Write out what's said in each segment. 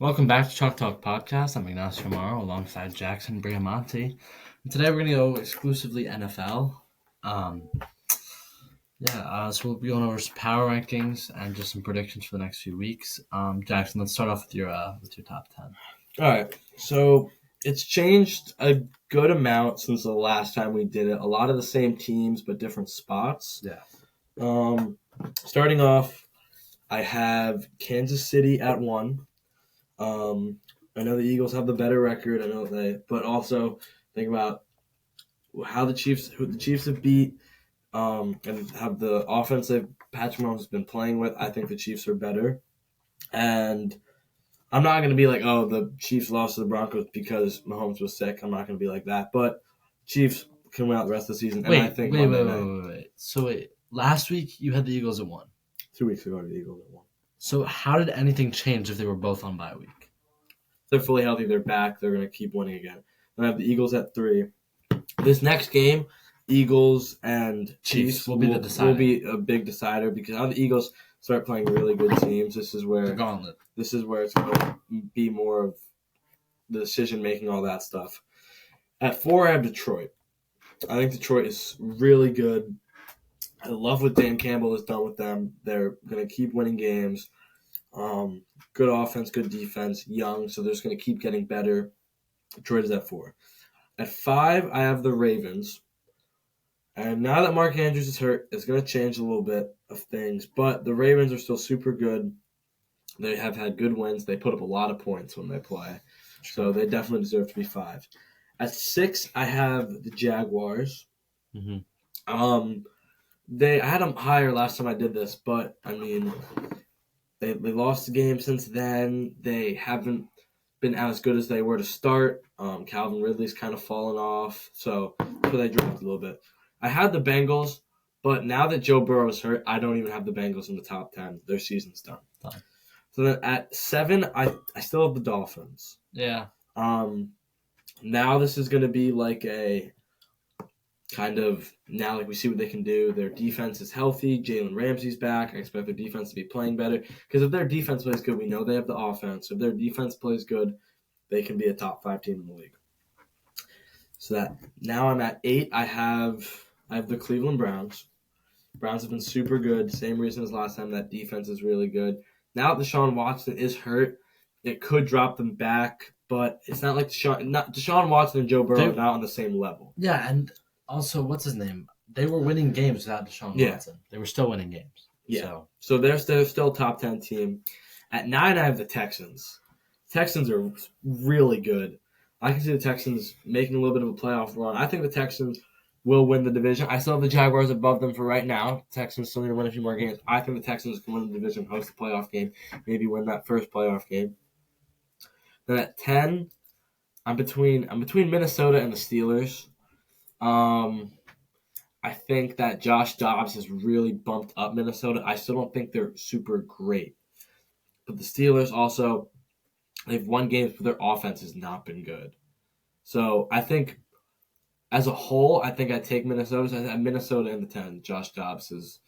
Welcome back to Chalk Talk Podcast. I'm Ignacio Amaro alongside Jackson Briamonte. And today we're going to go exclusively NFL. So we'll be going over some power rankings and just some predictions for the next few weeks. Jackson, let's start off with your top 10. All right, so it's changed a good amount since the last time we did it. A lot of the same teams, but different spots. Yeah. Starting off, I have Kansas City at 1. I know the Eagles have the better record. But also think about who the Chiefs have beat, and have the offense that Patrick Mahomes has been playing with. I think the Chiefs are better, and I'm not going to be like, oh, the Chiefs lost to the Broncos because Mahomes was sick. I'm not going to be like that. But Chiefs can win out the rest of the season. And I think wait. So last week you had the Eagles at 1. 2 weeks ago, the Eagles at 1. So how did anything change if they were both on bye week? They're fully healthy. They're back. They're going to keep winning again. Then I have the Eagles at 3. This next game, Eagles and Chiefs will be a big decider because how the Eagles start playing really good teams. This is where the gauntlet. This is where it's going to be more of the decision making, all that stuff. At 4, I have Detroit. I think Detroit is really good. I love what Dan Campbell has done with them. They're going to keep winning games. Good offense, good defense, young, so they're just going to keep getting better. Detroit is at 4. At 5, I have the Ravens. And now that Mark Andrews is hurt, it's going to change a little bit of things. But the Ravens are still super good. They have had good wins. They put up a lot of points when they play. So they definitely deserve to be 5. At 6, I have the Jaguars. Mm-hmm. I had them higher last time I did this, but, I mean, they lost the game since then. They haven't been as good as they were to start. Calvin Ridley's kind of fallen off, so they dropped a little bit. I had the Bengals, but now that Joe Burrow is hurt, I don't even have the Bengals in the top 10. Their season's done. Fine. So then at 7, I still have the Dolphins. Yeah. Now this is going to be like a kind of now like we see what they can do. Their defense is healthy. Jalen Ramsey's back. I expect their defense to be playing better because if their defense plays good, we know they have the offense. If their defense plays good, they can be a top 5 team in the league. So that now I'm at 8. I have the Cleveland Browns. Browns have been super good. Same reason as last time. That defense is really good. Now that Deshaun Watson is hurt, it could drop them back, but it's not like Deshaun Watson and Joe Burrow are not on the same level. Yeah, and also, what's his name? They were winning games without Deshaun Watson. They were still winning games. Yeah. So they're still top 10 team. At 9, I have the Texans. Texans are really good. I can see the Texans making a little bit of a playoff run. I think the Texans will win the division. I still have the Jaguars above them for right now. Texans still need to win a few more games. I think the Texans can win the division, host the playoff game, maybe win that first playoff game. Then at 10, I'm between Minnesota and the Steelers. I think that Josh Dobbs has really bumped up Minnesota. I still don't think they're super great. But the Steelers also, they've won games, but their offense has not been good. So I think as a whole, I think I take Minnesota. So I have Minnesota in the 10. Josh Dobbs is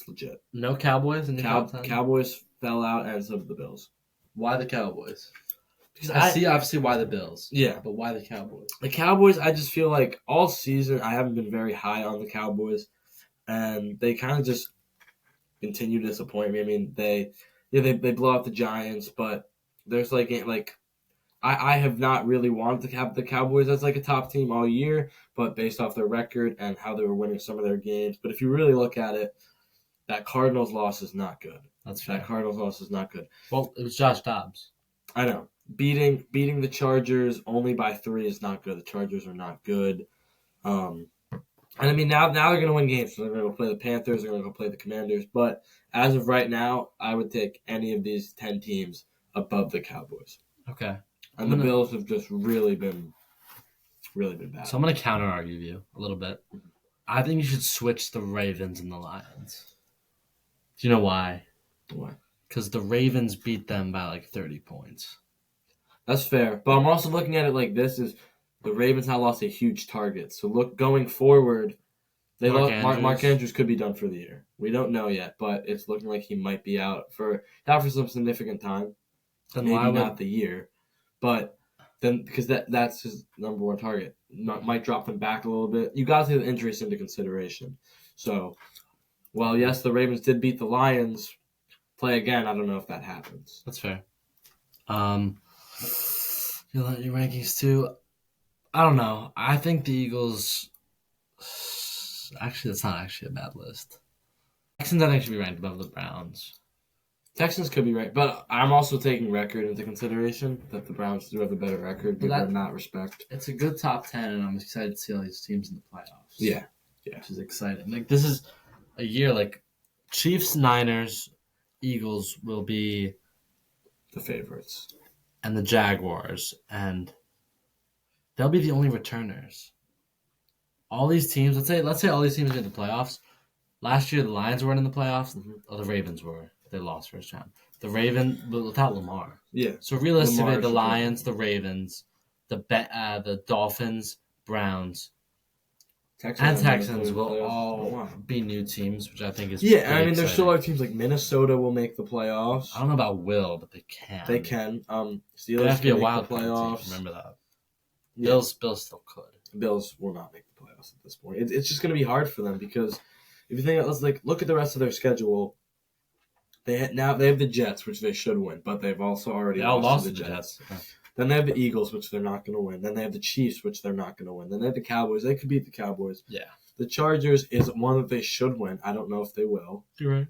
legit. No Cowboys in the top 10? Cowboys fell out, and so did the Bills. Why the Cowboys? Because I see obviously why the Bills. Yeah. But why the Cowboys? The Cowboys, I just feel like all season I haven't been very high on the Cowboys. And they kind of just continue to disappoint me. I mean, they blow out the Giants, but there's I have not really wanted to have the Cowboys as like a top team all year, but based off their record and how they were winning some of their games. But if you really look at it, that Cardinals loss is not good. That Cardinals loss is not good. Well, it was Josh Dobbs. I know. Beating the Chargers only by 3 is not good. The Chargers are not good. And I mean, now they're going to win games. So they're going to go play the Panthers. They're going to go play the Commanders. But as of right now, I would take any of these 10 teams above the Cowboys. Okay. And the Bills have just really been bad. So I'm going to counter-argue you a little bit. I think you should switch the Ravens and the Lions. Do you know why? Why? Because the Ravens beat them by like 30 points. That's fair. But I'm also looking at it like this is the Ravens now lost a huge target. So look, going forward, Mark Andrews could be done for the year. We don't know yet, but it's looking like he might be out for some significant time. Then maybe why would not the year, but then because that's his number one target, might drop him back a little bit. You got to take the injuries into consideration. So, well, yes, the Ravens did beat the Lions. Play again. I don't know if that happens. that's fair. You want your rankings too? I don't know. I think the Eagles. Actually, that's not actually a bad list. Texans, I think, should be ranked above the Browns. Texans could be right, but I'm also taking record into consideration that the Browns do have a better record. But Give that- them that respect. It's a good top 10, and I'm excited to see all these teams in the playoffs. Yeah. Which is exciting. Like, this is a year, like, Chiefs, Niners, Eagles will be, The favorites. and the Jaguars, and they'll be the only returners. All these teams, let's say all these teams made the playoffs. Last year, the Lions weren't in the playoffs. Oh, the Ravens were. They lost first round. The but without Lamar. Yeah. So realistically, Lamar the should Lions, the Ravens, the Dolphins, Browns, and Texans will all be new teams, which I think is Yeah, pretty I mean, there's still exciting. other teams like Minnesota will make the playoffs. I don't know about will, but they can. They can. They Steelers have to be a can make wild the card team. playoffs. Remember that. Yeah. Bills still could. Bills will not make the playoffs at this point. It's just going to be hard for them because if you think, let's look at the rest of their schedule. They have the Jets, which they should win, but they've also already They all lost lost to to the the Jets. Jets. Then they have the Eagles, which they're not going to win. Then they have the Chiefs, which they're not going to win. Then they have the Cowboys. They could beat the Cowboys. Yeah. The Chargers is one that they should win. I don't know if they will. You're right.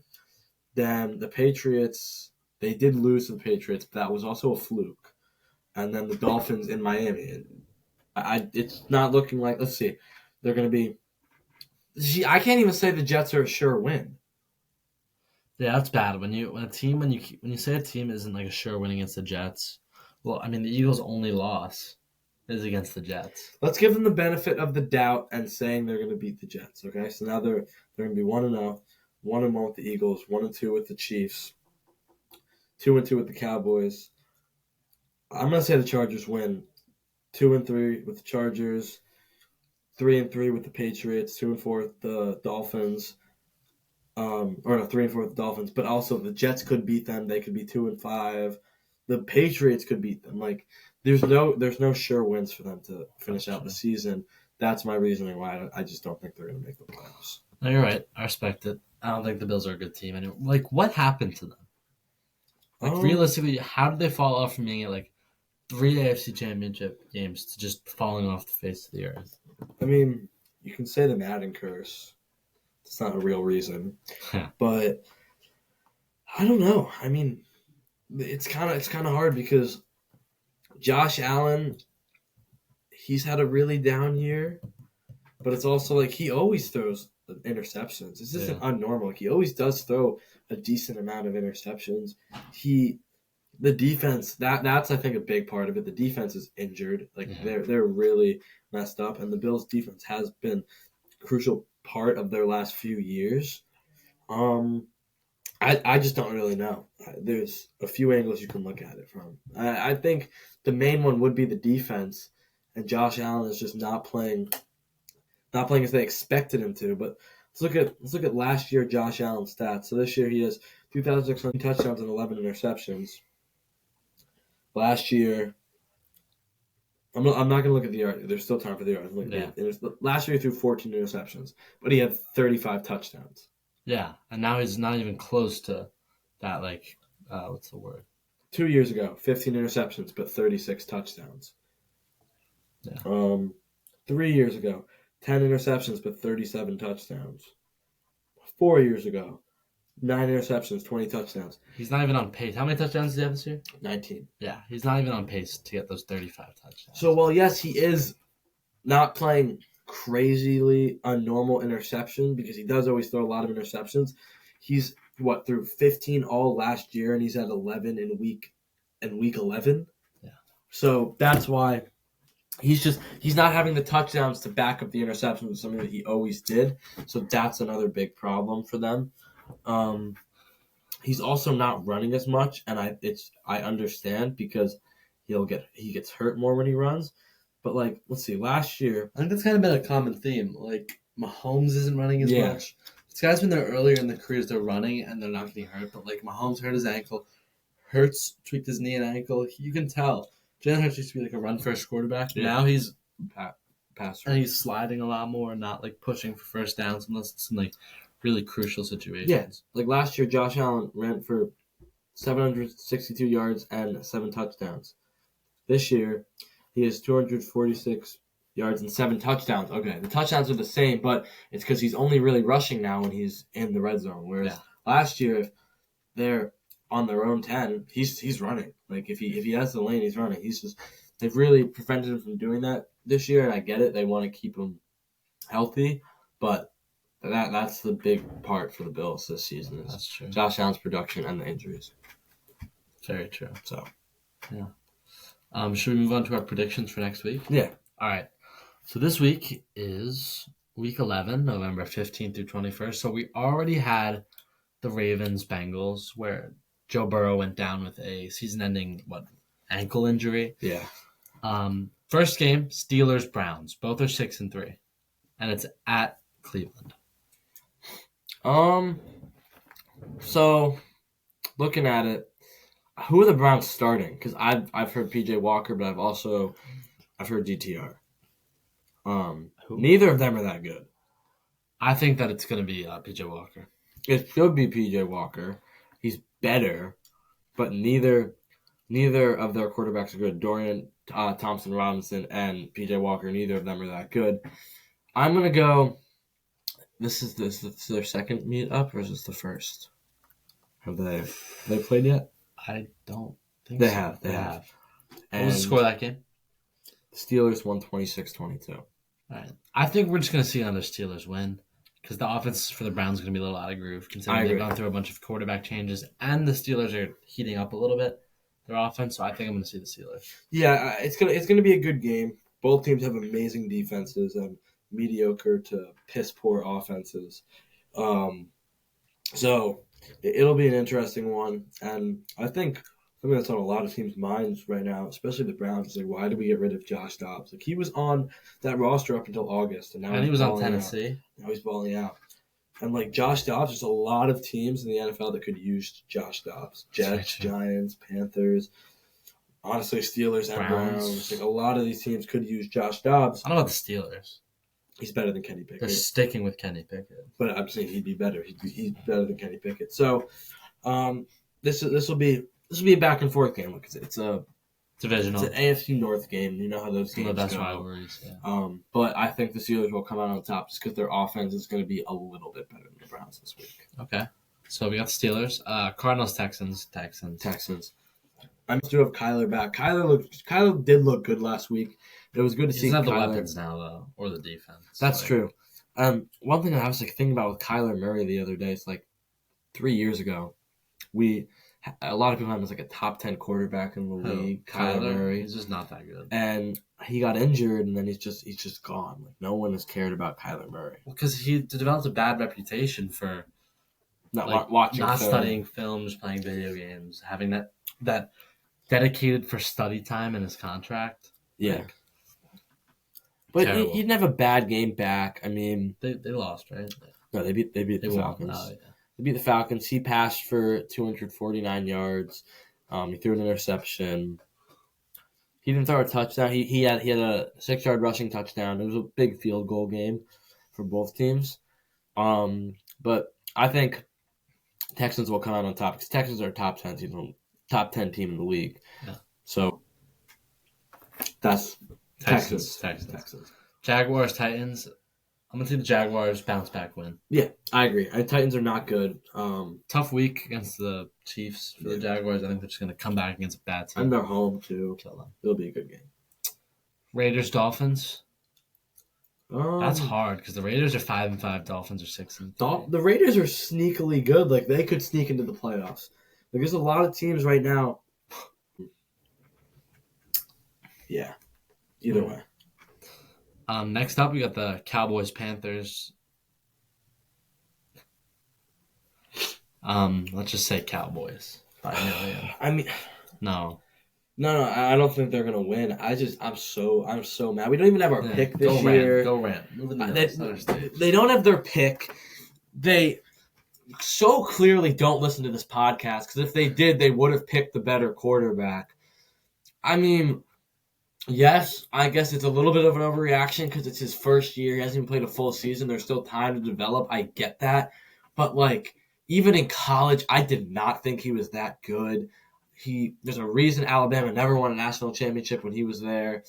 Then the Patriots, they did lose to the Patriots, but that was also a fluke. And then the Dolphins in Miami. It's not looking like, let's see, they're going to be. I can't even say the Jets are a sure win. Yeah, that's bad. When you say a team isn't like a sure win against the Jets. Well, I mean the Eagles' only loss is against the Jets. Let's give them the benefit of the doubt and saying they're going to beat the Jets. Okay, so now they're going to be 1-0, 1-1 with the Eagles, 1-2 with the Chiefs, 2-2 with the Cowboys. I'm going to say the Chargers win 2-3 with the Chargers, 3-3 with the Patriots, 2-4 with the Dolphins. Or no, 3-4 with the Dolphins, but also the Jets could beat them. They could be 2-5. The Patriots could beat them. Like there's no sure wins for them to finish out the season. That's my reasoning why I just don't think they're going to make the playoffs. No, you're right. I respect it. I don't think the Bills are a good team. And like, what happened to them? Like realistically, how did they fall off from being at like 3 AFC Championship games to just falling off the face of the earth? I mean, you can say the Madden curse. It's not a real reason, but I don't know. I mean, it's kind of hard because Josh Allen, he's had a really down year, but it's also like he always throws interceptions. This isn't unnormal. Like, he always does throw a decent amount of interceptions. The defense that's I think a big part of it. The defense is injured. Like they're really messed up, and the Bills' defense has been a crucial part of their last few years. I just don't really know. There's a few angles you can look at it from. I think the main one would be the defense, and Josh Allen is just not playing as they expected him to. But let's look at last year Josh Allen's stats. So this year he has 2,600 touchdowns and 11 interceptions. Last year, I'm not going to look at the yard. There's still time for the yards. Last year he threw 14 interceptions, but he had 35 touchdowns. Yeah, and now he's not even close to that. Like, what's the word? 2 years ago, 15 interceptions, but 36 touchdowns. Yeah. 3 years ago, 10 interceptions, but 37 touchdowns. 4 years ago, 9 interceptions, 20 touchdowns. He's not even on pace. How many touchdowns does he have this year? 19. Yeah, he's not even on pace to get those 35 touchdowns. So, while yes, he is not playing crazily a normal interception because he does always throw a lot of interceptions. He's through 15 all last year, and he's at 11 in week 11. Yeah. So that's why he's not having the touchdowns to back up the interceptions with something that he always did. So that's another big problem for them. He's also not running as much, and I understand because he gets hurt more when he runs. But let's see, last year I think that's kind of been a common theme. Like Mahomes isn't running as Yeah. much. This guy's been there earlier in the careers. They're running and they're not getting hurt. But Mahomes hurt his ankle, Hurts tweaked his knee and ankle. You can tell. Jalen Hurts used to be like a run first quarterback. Yeah. Now he's Passer. and he's sliding a lot more, not like pushing for first downs unless it's in like really crucial situations. Yeah. Like last year, Josh Allen ran for 762 yards and 7 touchdowns. This year, he has 246 yards and 7 touchdowns. Okay, the touchdowns are the same, but it's because he's only really rushing now when he's in the red zone. Whereas last year, if they're on their own 10, he's running. Like if he has the lane, he's running. They've really prevented him from doing that this year, and I get it. They want to keep him healthy, but that's the big part for the Bills this season is That's true. Josh Allen's production and the injuries. Very true. So, should we move on to our predictions for next week? yeah. All right. So this week is week 11, November 15th through 21st. So we already had the Ravens-Bengals where Joe Burrow went down with a season-ending, ankle injury. Yeah. First game, Steelers-Browns. Both are 6-3. And it's at Cleveland. So, looking at it, who are the Browns starting? Because I've heard PJ Walker, but I've heard DTR. Neither of them are that good. I think that it's going to be PJ Walker. It should be PJ Walker. He's better, but neither of their quarterbacks are good. Dorian Thompson Robinson and PJ Walker, neither of them are that good. I'm gonna go. This is their second meet up, or is this the first? Have they played yet? I don't think They so. have. They have. What was the score of that game? Steelers won 26-22. All right. I think we're just going to see another Steelers win because the offense for the Browns is going to be a little out of groove considering they've gone through a bunch of quarterback changes and the Steelers are heating up a little bit, their offense. So I think I'm going to see the Steelers. Yeah, it's gonna be a good game. Both teams have amazing defenses and mediocre to piss poor offenses. So it'll be an interesting one, and I think something that's on a lot of teams' minds right now, especially the Browns, is like, why did we get rid of Josh Dobbs? Like he was on that roster up until August, and now he was on balling Tennessee. out. Now he's balling out. And like Josh Dobbs, there's a lot of teams in the NFL that could use Josh Dobbs. Jets, Giants, Panthers, honestly Steelers and Browns. Like a lot of these teams could use Josh Dobbs. I don't know about the Steelers. He's better than Kenny Pickett. They're sticking with Kenny Pickett. But I'm saying he'd be better. He's better than Kenny Pickett. So this will be a back and forth game because it's divisional. It's an AFC North game. You know how those games Some of the best go. rivalries. Yeah. But I think the Steelers will come out on top just because their offense is going to be a little bit better than the Browns this week. Okay. So we got the Steelers, Cardinals, Texans. I still have Kyler back. Kyler did look good last week. It was good to see. He doesn't have Kyler. the weapons now though, or the defense. That's true. One thing I was thinking about with Kyler Murray the other day is 3 years ago, a lot of people had him as a top 10 quarterback in the league. Kyler Murray. He's just not that good. And he got injured, and then he's just gone. No one has cared about Kyler Murray. Well, because he developed a bad reputation for watching, not film. studying films, playing video games, having that dedicated for study time in his contract. Yeah. But he terrible. didn't have a bad game back. I mean, They lost, right? no, they beat the Falcons. Oh, yeah. They beat the Falcons. He passed for 249 yards. He threw an interception. He didn't throw a touchdown. He had a 6-yard rushing touchdown. It was a big field goal game for both teams. But I think Texans will come out on top because Texans are a top 10 team in the league. Yeah. So that's Texans. Jaguars, Titans. I'm going to see the Jaguars bounce back win. Yeah, I agree. Titans are not good. Tough week against the Chiefs for the Jaguars. I think they're just going to come back against a bad team. And they're home, too. Kill them. It'll be a good game. Raiders, Dolphins. That's Um, hard because the Raiders are 5-5, Dolphins are 6-3. The Raiders are sneakily good. They could sneak into the playoffs. There's a lot of teams right now. Yeah. Either way. Next up, we got the Cowboys, Panthers. Let's just say Cowboys by a million. I mean, No. I don't think they're gonna win. I'm so mad. We don't even have our pick this year. Go Rams. Moving the Bills. They don't have their pick. so clearly don't listen to this podcast, because if they did, they would have picked the better quarterback. I mean, yes, I guess it's a little bit of an overreaction because it's his first year. He hasn't even played a full season. There's still time to develop. I get that. But, like, even in college, I did not think he was that good. There's a reason Alabama never won a national championship when he was there.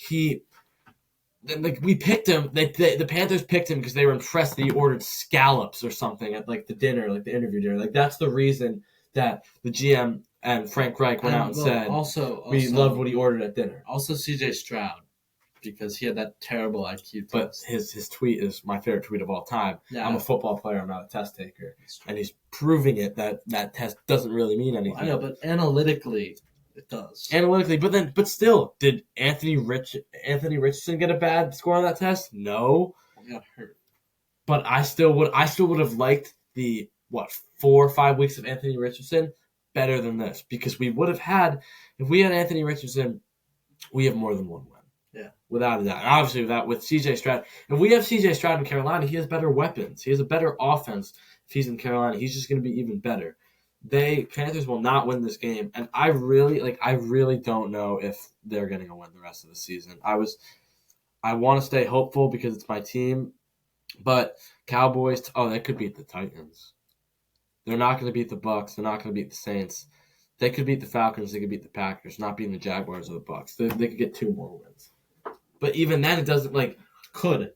We picked him. The Panthers picked him because they were impressed that he ordered scallops or something at, like, the dinner, like the interview dinner. Like, that's the reason that the GM and Frank Reich went out and said, also, we loved what he ordered at dinner. Also, C.J. Stroud, because he had that terrible IQ But test. his tweet is my favorite tweet of all time. Yeah. I'm a football player. I'm not a test taker. And he's proving it that test doesn't really mean anything. I know, but analytically, it does. Analytically, but still, did Anthony Richardson get a bad score on that test? No. He got hurt. But I still would have liked the 4 or 5 weeks of Anthony Richardson better than this, because we would have had, if we had Anthony Richardson, we have more than one win. Yeah. Without a doubt. And obviously with CJ Stroud, if we have CJ Stroud in Carolina, he has better weapons. He has a better offense. If he's in Carolina, he's just going to be even better. Panthers will not win this game, and I really don't know if they're going to win the rest of the season. I want to stay hopeful because it's my team, but Cowboys, they could beat the Titans. They're not going to beat the Bucs. They're not going to beat the Saints. They could beat the Falcons. They could beat the Packers. Not beating the Jaguars or the Bucs. They could get 2 more wins. But even then, it doesn't could.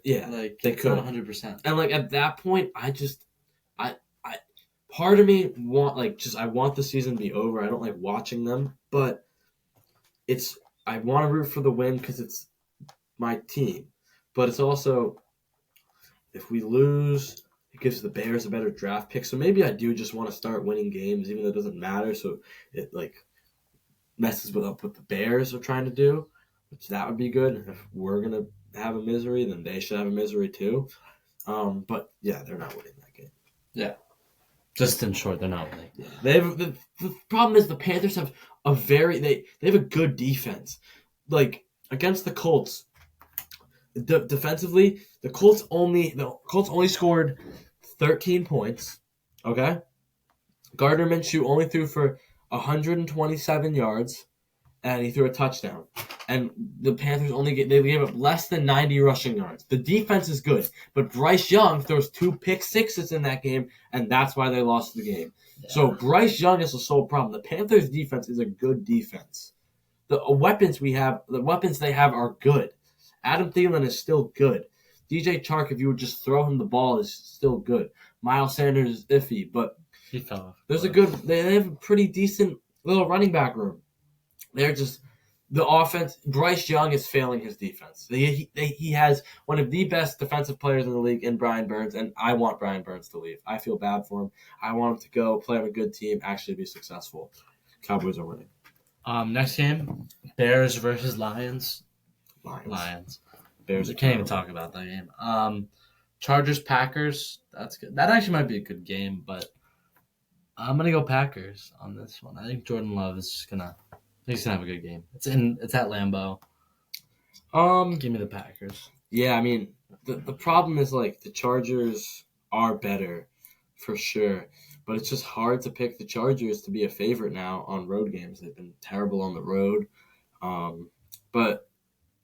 Yeah, Like, they could. Not 100%. And at that point, part of me I want the season to be over. I don't like watching them, but I want to root for the win because it's my team. But it's also, if we lose, it gives the Bears a better draft pick. So maybe I do just want to start winning games, even though it doesn't matter. So it messes up what the Bears are trying to do, which that would be good. If we're gonna have a misery, then they should have a misery too. But yeah, they're not winning that game. Yeah. Just in short, they're not winning. Yeah. They have the problem is the Panthers have they have a good defense. Like against the Colts, defensively, the Colts only scored 13 points. Okay, Gardner Minshew only threw for 127 yards, and he threw a touchdown. And the Panthers they gave up less than 90 rushing yards. The defense is good, but Bryce Young throws 2 pick sixes in that game, and that's why they lost the game. Yeah. So Bryce Young is the sole problem. The Panthers' defense is a good defense. The weapons they have are good. Adam Thielen is still good. DJ Chark, if you would just throw him the ball, is still good. Miles Sanders is iffy, but he fell off. They have a pretty decent little running back room. They're just the offense. Bryce Young is failing his defense. He has one of the best defensive players in the league in Brian Burns, and I want Brian Burns to leave. I feel bad for him. I want him to go play on a good team, actually be successful. Cowboys are winning. Next game, Bears versus Lions. Lions. Bears. We can't even talk about that game. Chargers Packers. That's good. That actually might be a good game, but I'm gonna go Packers on this one. I think Jordan Love is just gonna. He's gonna have a good game. It's at Lambeau. Give me the Packers. Yeah, I mean the problem is the Chargers are better for sure, but it's just hard to pick the Chargers to be a favorite now on road games. They've been terrible on the road, but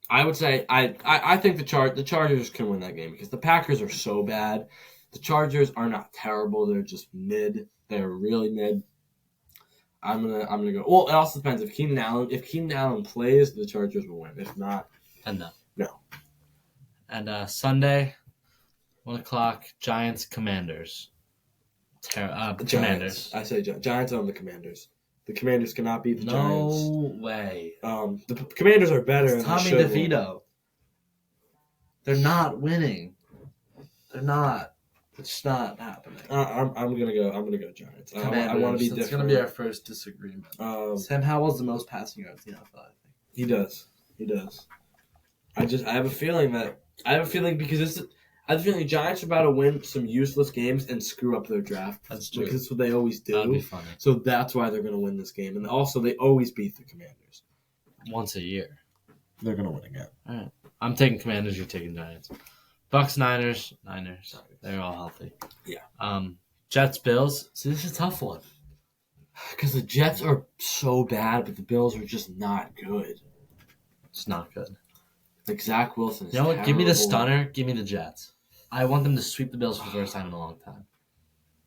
I would say I think the Chargers can win that game because the Packers are so bad. The Chargers are not terrible. They're just mid. They're really mid. I'm gonna go. Well, it also depends if Keenan Allen plays, the Chargers will win. If not, no. And Sunday, 1:00, Giants Commanders. Commanders. I say Giants on the Commanders. The Commanders cannot beat the Giants. No way. The Commanders are better. It's Tommy DeVito. They're not winning. They're not. It's just not happening. I'm gonna go Giants. I want to be different. It's gonna be our first disagreement. Sam Howell's the most passing yards in the NFL, I think. He does. I have a feeling because the Giants are about to win some useless games and screw up their draft. That's true. Because that's what they always do. That'd be funny. So that's why they're gonna win this game, and also they always beat the Commanders. Once a year. They're gonna win again. All right. I'm taking Commanders. You're taking Giants. Bucks, Niners. They're all healthy. Yeah. Jets, Bills. See, this is a tough one. Because the Jets are so bad, but the Bills are just not good. It's not good. Like, Zach Wilson is You know what? Give me the terrible. stunner. Give me the Jets. I want them to sweep the Bills for the first time in a long time.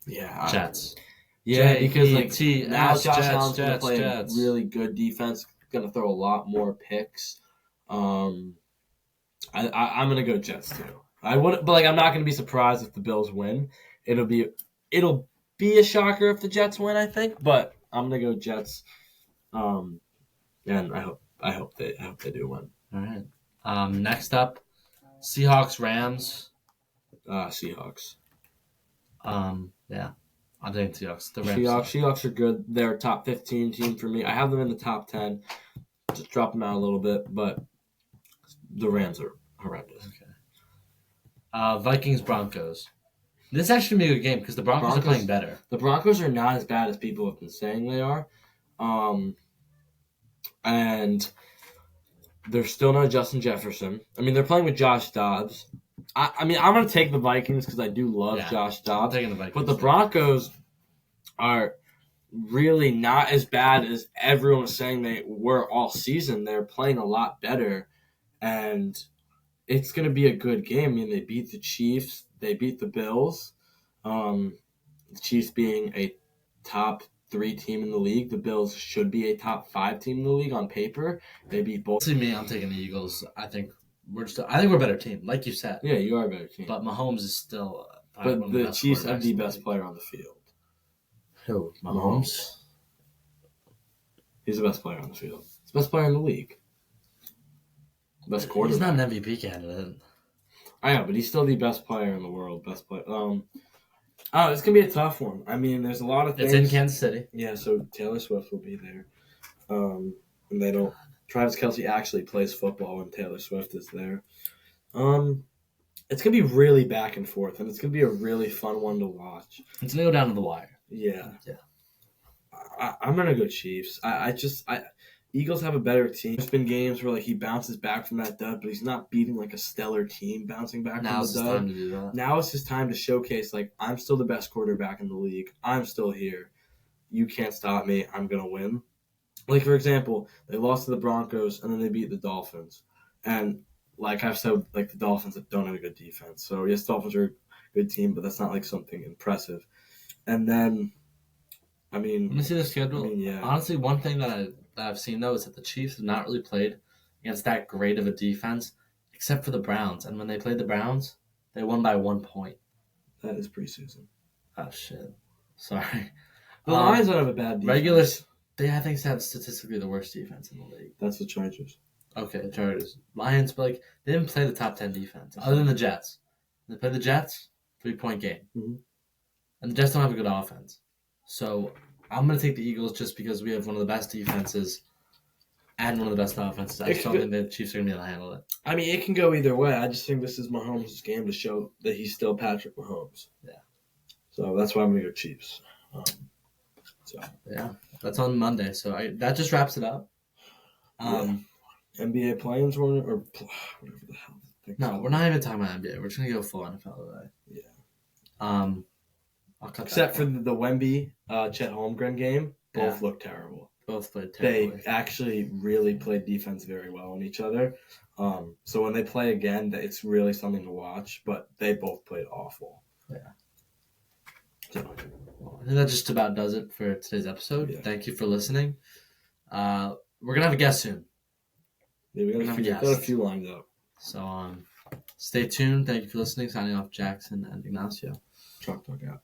Yeah. Jets. Yeah, because like J-E-T-S, now Josh Jets, Allen's gonna Jets, play Jets. really good defense. Gonna throw a lot more picks. I'm gonna go Jets too. I would, but like I'm not gonna be surprised if the Bills win. It'll be a shocker if the Jets win. I think, but I'm gonna go Jets. And I hope they do win. All right. Next up, Seahawks, Rams. Seahawks. Yeah. I'm taking Seahawks. The Rams. Seahawks are good. They're a top 15 team for me. I have them in the top 10. Just drop them out a little bit, but the Rams are horrendous. Okay. Vikings, Broncos. This actually be a good game because the Broncos are playing better. The Broncos are not as bad as people have been saying they are. And there's still no Justin Jefferson. I mean, they're playing with Josh Dobbs. I mean, I'm going to take the Vikings because I do love Josh I'm Dobbs. taking the Vikings. But the Broncos are really not as bad as everyone was saying they were all season. They're playing a lot better. And it's going to be a good game. I mean, they beat the Chiefs. They beat the Bills. The Chiefs being a top 3 team in the league. The Bills should be a top 5 team in the league on paper. They beat both. See me, I'm taking the Eagles. I think we're a better team, like you said. Yeah, you are a better team. But Mahomes is still. But the Chiefs have the best player on the field. Who? Mahomes. He's the best player on the field. He's the best player in the league. Best quarterback. He's not an MVP candidate. I know, but he's still the best player in the world. Best player. It's gonna be a tough one. I mean, there's a lot of things. It's in Kansas City. Yeah, so Taylor Swift will be there. And they don't. Travis Kelce actually plays football when Taylor Swift is there. It's gonna be really back and forth, and it's gonna be a really fun one to watch. It's gonna go down to the wire. Yeah. Yeah. I'm gonna go Chiefs. Eagles have a better team. There's been games where like he bounces back from that dud, but he's not beating like a stellar team bouncing back Now from the it's his dud. time to do that. Now it's his time to showcase like I'm still the best quarterback in the league. I'm still here. You can't stop me. I'm gonna win. Like for example, they lost to the Broncos and then they beat the Dolphins. And like I've said, like the Dolphins don't have a good defense. So yes, Dolphins are a good team, but that's not like something impressive. And then Let me see the schedule. yeah. Honestly, one thing that I've seen though is that the Chiefs have not really played against that great of a defense, except for the Browns. And when they played the Browns, they won by 1 point. That is preseason. Oh shit! Sorry. The Lions don't have a bad defense. Regular, they I think have statistically the worst defense in the league. That's the Chargers. Okay, Chargers, Lions, but like they didn't play the top 10 defense other than the Jets. They played the Jets, 3-point game, and the Jets don't have a good offense. So I'm gonna take the Eagles just because we have one of the best defenses and one of the best offenses. I just don't think the Chiefs are gonna be able to handle it. I mean, it can go either way. I just think this is Mahomes' game to show that he's still Patrick Mahomes. Yeah. So that's why I'm gonna go Chiefs. Yeah, that's on Monday. So that just wraps it up. NBA play-in tournament or whatever the hell. No, we're not even talking about NBA. We're just gonna go full NFL today. Yeah. I'll cut Except that for the Wemby Chet Holmgren game, both looked terrible. both played terribly. They actually really played defense very well on each other. So when they play again, it's really something to watch. But they both played awful. Yeah. So, Well, I think that just about does it for today's episode. Yeah. Thank you for listening. We're gonna have a guest soon. yeah, we got a few lined up. So stay tuned. Thank you for listening. Signing off, Jackson and Ignacio. Chalk talk out.